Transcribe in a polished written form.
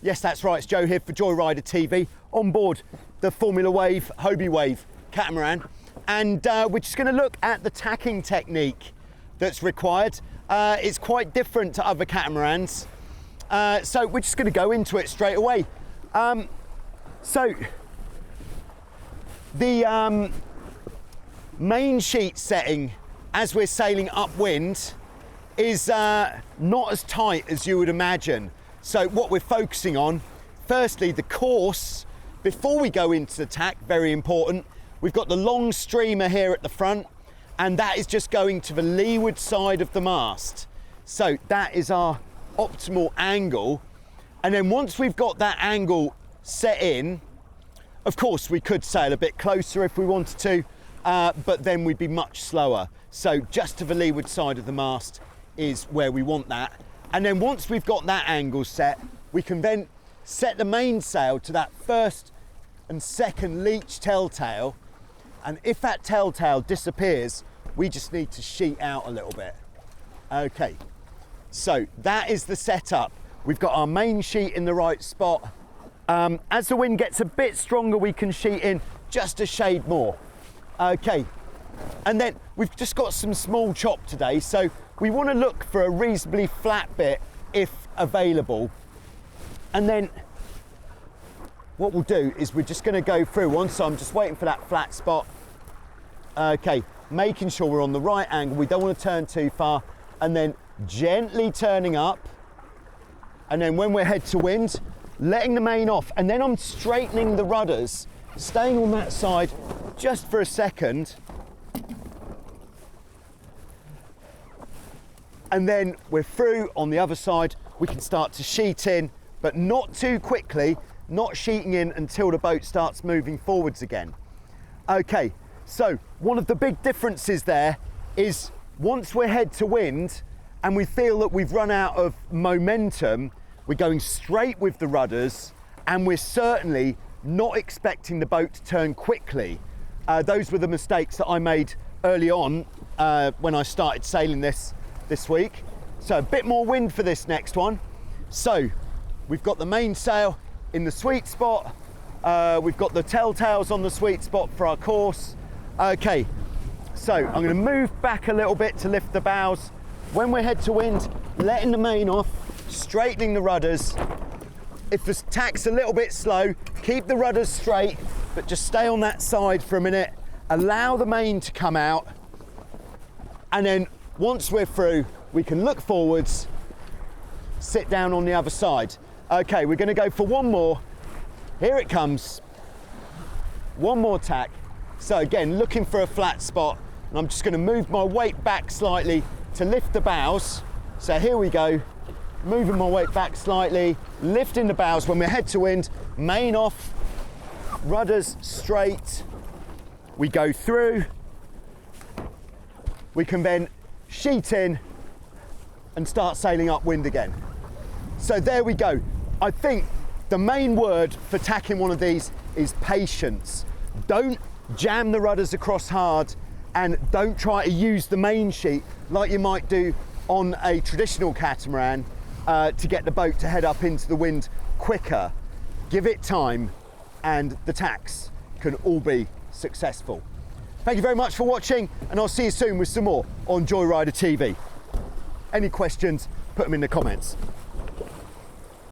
Yes, that's right, it's Joe here for Joyrider TV on board the Formula Wave, Hobie Wave catamaran. And we're just going to look at the tacking technique that's required. It's quite different to other catamarans. So we're just going to go into it straight away. So the main sheet setting as we're sailing upwind is not as tight as you would imagine. So what we're focusing on, firstly, the course before we go into the tack, very important. We've got the long streamer here at the front, and that is just going to the leeward side of the mast. So that is our optimal angle. And then once we've got that angle set in, of course we could sail a bit closer if we wanted to, but then we'd be much slower. So just to the leeward side of the mast is where we want that. And then once we've got that angle set, we can then set the mainsail to that first and second leech telltale. And if that telltale disappears, we just need to sheet out a little bit. Okay, so that is the setup. We've got our main sheet in the right spot. As the wind gets a bit stronger, we can sheet in just a shade more. Okay, and then we've just got some small chop today, so we want to look for a reasonably flat bit if available. And then what we'll do is we're just going to go through one, so I'm just waiting for that flat spot. Okay, making sure we're on the right angle, we don't want to turn too far, and then gently turning up, and then when we're head to wind, letting the main off, and then I'm straightening the rudders, staying on that side just for a second, and then we're through on the other side. We can start to sheet in, but not too quickly, not sheeting in until the boat starts moving forwards again. Okay, so one of the big differences there is once we're head to wind and we feel that we've run out of momentum, we're going straight with the rudders, and we're certainly not expecting the boat to turn quickly. Those were the mistakes that I made early on when I started sailing this week. So a bit more wind for this next one. So we've got the mainsail in the sweet spot. We've got the telltales on the sweet spot for our course. Okay, so I'm going to move back a little bit to lift the bows. When we're head to wind, letting the main off, straightening the rudders. If the tack's a little bit slow, keep the rudders straight, but just stay on that side for a minute. Allow the main to come out. And then once we're through, we can look forwards, sit down on the other side. Okay, we're going to go for one more. Here it comes. One more tack. So again, looking for a flat spot, and I'm just going to move my weight back slightly to lift the bows. So here we go, moving my weight back slightly, lifting the bows when we're head to wind, main off, rudders straight. We go through. We can then sheet in and start sailing upwind again. So there we go. I think the main word for tacking one of these is patience. Don't jam the rudders across hard, and don't try to use the main sheet like you might do on a traditional catamaran to get the boat to head up into the wind quicker. Give it time and the tacks can all be successful. Thank you very much for watching, and I'll see you soon with some more on Joyrider TV. Any questions, put them in the comments.